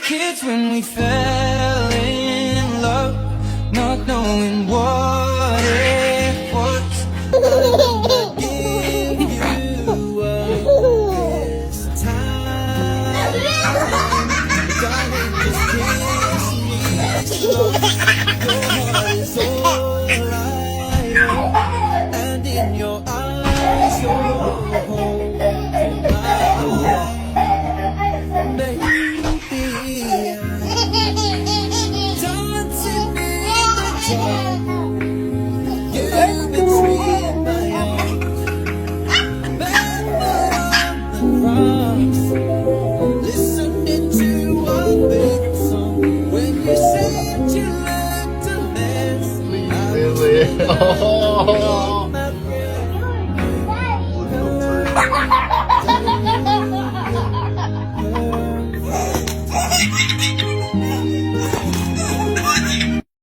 kids when we fell in love, not knowing what it was. I wanna give you up this time. Darling, just kiss me slow. Your heart is alright, and in your eyes you're home tonight. Listening to our big song when you said you looked a mess. My friend.